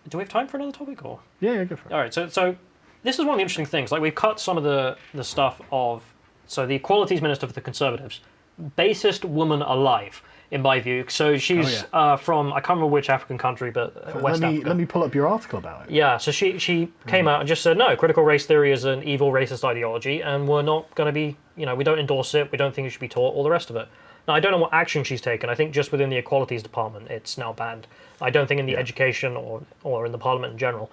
Do we have time for another topic, or? Yeah, go for it. All right, so this is one of the interesting things. Like, we've cut some of the stuff of... So the Equalities Minister for the Conservatives, basest woman alive, in my view. So she's from, I can't remember which African country, but West Africa. Let me pull up your article about it. Yeah, so she came out and just said, no, critical race theory is an evil racist ideology, and we're not going to be, we don't endorse it, we don't think it should be taught, all the rest of it. Now, I don't know what action she's taken. I think just within the Equalities Department, it's now banned. I don't think in the education or in the Parliament in general.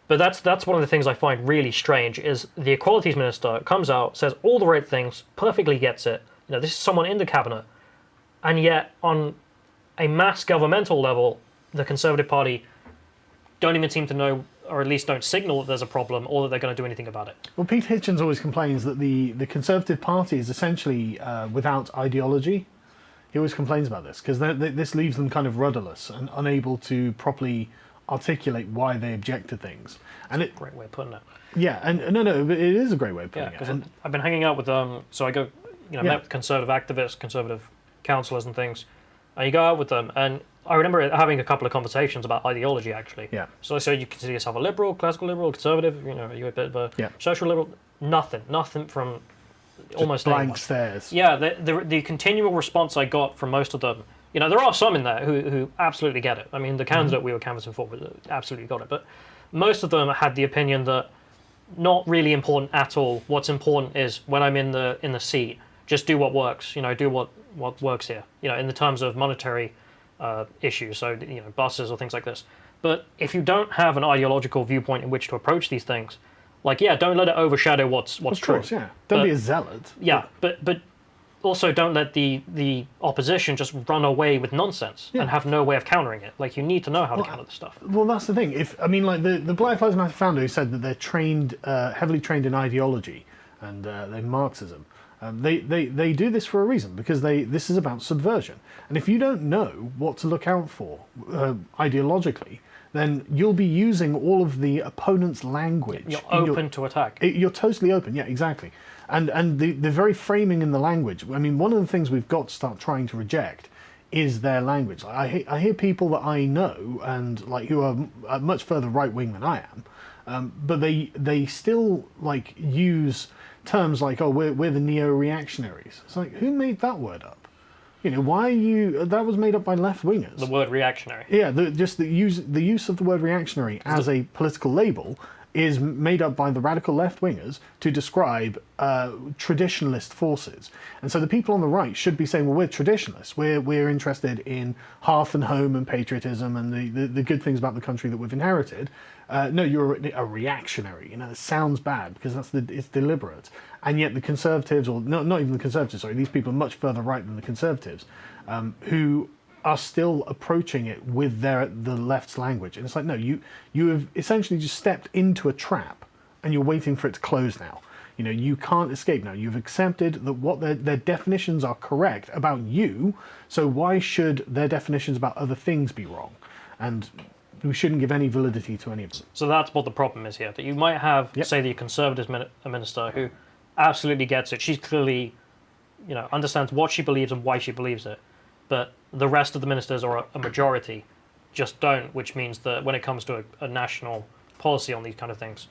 But that's one of the things I find really strange, is the Equalities Minister comes out, says all the right things, perfectly gets it. This is someone in the cabinet, and yet on a mass governmental level, the Conservative Party don't even seem to know, or at least don't signal that there's a problem, or that they're going to do anything about it. Well, Pete Hitchens always complains that the Conservative Party is essentially without ideology. He always complains about this, because this leaves them kind of rudderless and unable to properly articulate why they object to things. And That's a great way of putting it. Yeah, and no, but it is a great way of putting it. Because I've been hanging out with so I go, met with conservative activists, conservative councillors and things, and you go out with them, and I remember having a couple of conversations about ideology, actually. Yeah. So I said, you consider yourself a liberal, classical liberal, conservative, are you a bit of a social liberal? Nothing from almost blank anyone. stares. Yeah, the continual response I got from most of them, there are some in there who absolutely get it. I mean, the candidate we were canvassing for absolutely got it, but most of them had the opinion that not really important at all. What's important is when I'm in the seat, just do what works. Do what works here. In the terms of monetary issues, so buses or things like this. But if you don't have an ideological viewpoint in which to approach these things, don't let it overshadow what's of true. Course, yeah. Don't be a zealot. Yeah, but also don't let the opposition just run away with nonsense and have no way of countering it. You need to know how to counter the stuff. Well, that's the thing. The Black Lives Matter founder who said that they're trained, heavily trained in ideology and they're Marxism. They do this for a reason, because this is about subversion. And if you don't know what to look out for ideologically, then you'll be using all of the opponent's language. You're open to attack. You're totally open, yeah, exactly. And the very framing in the language, I mean, one of the things we've got to start trying to reject is their language. I hear people that I know, and who are much further right-wing than I am, but they still use terms like, oh, we're the neo-reactionaries. It's like, who made that word up? Why are you... That was made up by left-wingers. The word reactionary. Yeah, the use of the word reactionary as a political label is made up by the radical left-wingers to describe traditionalist forces. And so the people on the right should be saying, well, we're traditionalists. We're interested in hearth and home and patriotism and the good things about the country that we've inherited. No, you're a reactionary. It sounds bad because it's deliberate. And yet the Conservatives, or not even the Conservatives, sorry, these people are much further right than the Conservatives, who are still approaching it with the left's language. And it's like, no, you have essentially just stepped into a trap and you're waiting for it to close now. You can't escape now. You've accepted that what their definitions are correct about you, so why should their definitions about other things be wrong? And we shouldn't give any validity to any of them. So that's what the problem is here, that you might have, say, the Conservative minister who absolutely gets it. She's clearly, understands what she believes and why she believes it. But the rest of the ministers, or a majority, just don't, which means that when it comes to a national policy on these kind of things,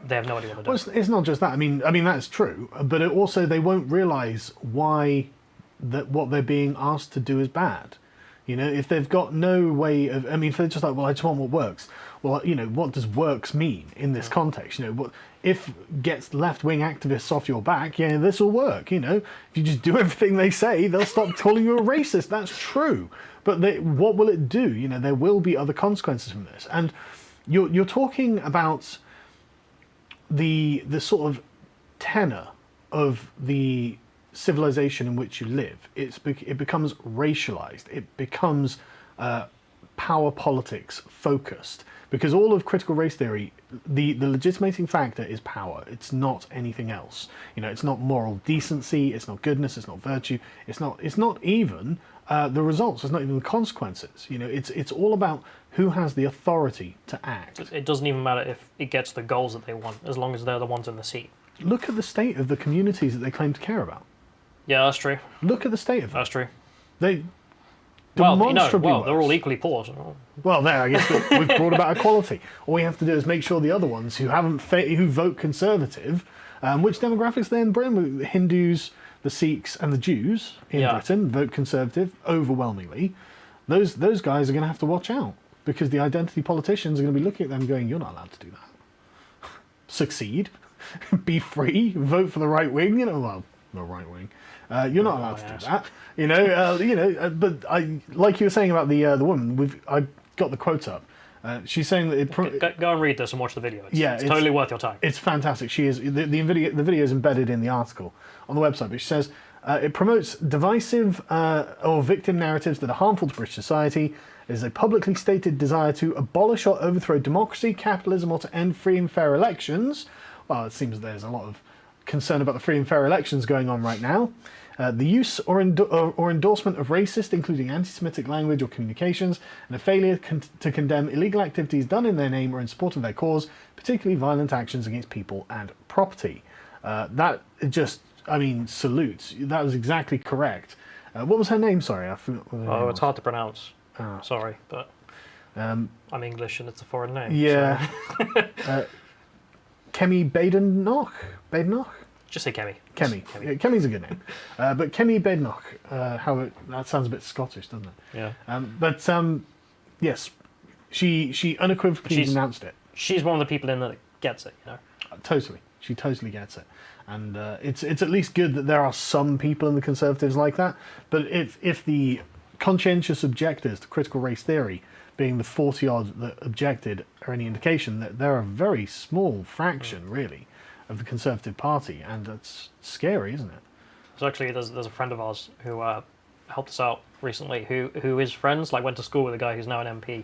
they have no idea what to do. Well, it's not just that. I mean that's true, but also they won't realise why what they're being asked to do is bad. If they've got no way of... if they're just like, well, I just want what works. Well, what does works mean in this context? If gets left-wing activists off your back, this will work. If you just do everything they say, they'll stop calling you a racist. That's true. But what will it do? There will be other consequences from this. And you're talking about the sort of tenor of the civilization in which you live. It becomes racialized. It becomes power politics focused, because all of critical race theory, the legitimating factor is power. It's not anything else. It's not moral decency. It's not goodness. It's not virtue. It's not even the results. It's not even the consequences. It's all about who has the authority to act. It doesn't even matter if it gets the goals that they want, as long as they're the ones in the seat. Look at the state of the communities that they claim to care about. Yeah, that's true. Look at the state of them. That's true. demonstrably worse. they're all equally poor. So. Well, there, I guess that we've brought about equality. All we have to do is make sure the other ones who who vote Conservative, which demographics they in Britain? The Hindus, the Sikhs, and the Jews in Britain vote Conservative overwhelmingly. Those guys are going to have to watch out because the identity politicians are going to be looking at them going, "You're not allowed to do that. Succeed, be free, vote for the right wing." Well, the right wing. You're not allowed to do that. But like you were saying about the woman, I got the quotes up. She's saying that go and read this and watch the video. It's totally worth your time. It's fantastic. She is the video is embedded in the article on the website. But she says it promotes divisive or victim narratives that are harmful to British society. It is a publicly stated desire to abolish or overthrow democracy, capitalism, or to end free and fair elections. Well, it seems there's a lot of concern about the free and fair elections going on right now. The use or endorsement of racist, including anti-Semitic language or communications, and a failure to condemn illegal activities done in their name or in support of their cause, particularly violent actions against people and property. That just, salutes. That was exactly correct. What was her name? Sorry, I forgot. It's hard to pronounce. Sorry, but I'm English and it's a foreign name. Yeah. So. Kemi Badenoch? Just say Kemi. Kemi. Yeah, Kemi's a good name. But Kemi Badenoch, that sounds a bit Scottish, doesn't it? Yeah. Yes, she unequivocally denounced it. She's one of the people in that gets it, Totally. She totally gets it. And it's at least good that there are some people in the Conservatives like that. But if the conscientious objectors to critical race theory, being the 40-odd that objected, are any indication, that they're a very small fraction, really, of the Conservative Party, and that's scary, isn't it? So actually, there's a friend of ours who helped us out recently, who is friends, went to school with a guy who's now an MP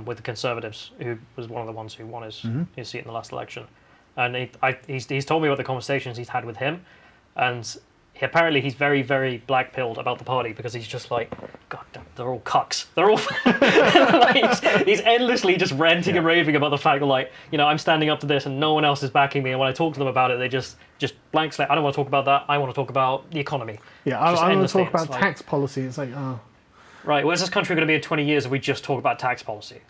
with the Conservatives, who was one of the ones who won his seat in the last election. And he's told me about the conversations he's had with him, and apparently he's very, very black-pilled about the party because he's just like, God damn, they're all cucks. They're all... he's endlessly just ranting and raving about the fact that, I'm standing up to this and no one else is backing me, and when I talk to them about it, they just blank slate. I don't want to talk about that. I want to talk about the economy. Yeah, I want to talk about tax policy. It's like, oh... Right, where's this country going to be in 20 years if we just talk about tax policy?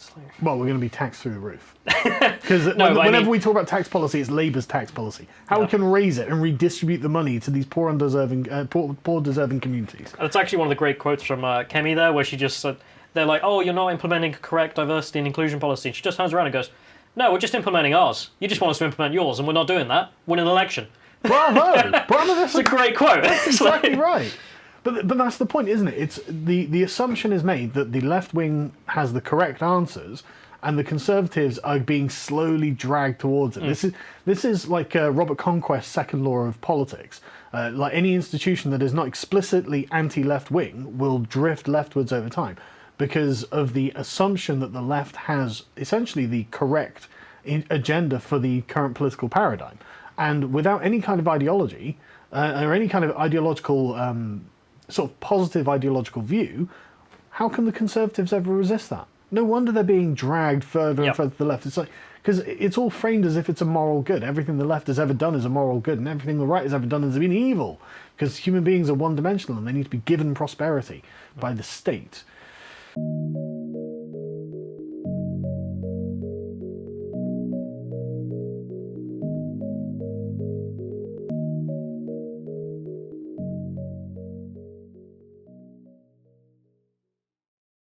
Well, we're going to be taxed through the roof. Because whenever we talk about tax policy, it's Labour's tax policy. How we can raise it and redistribute the money to these poor, deserving communities. That's actually one of the great quotes from Kemi there, where she just said, they're like, oh, you're not implementing a correct diversity and inclusion policy. And she just turns around and goes, no, we're just implementing ours. You just want us to implement yours, and we're not doing that. Win an election. Bravo! That's a great quote. That's exactly right. But that's the point, isn't it? It's the assumption is made that the left wing has the correct answers, and the Conservatives are being slowly dragged towards it. This is like Robert Conquest's second law of politics. Like any institution that is not explicitly anti-left wing will drift leftwards over time, because of the assumption that the left has essentially the correct agenda for the current political paradigm, and without any kind of ideology or any kind of ideological. Sort of positive ideological view, how can the Conservatives ever resist that? No wonder they're being dragged further and further to the left. It's like, because it's all framed as if it's a moral good. Everything the left has ever done is a moral good, and everything the right has ever done has been evil. Because human beings are one-dimensional and they need to be given prosperity by the state.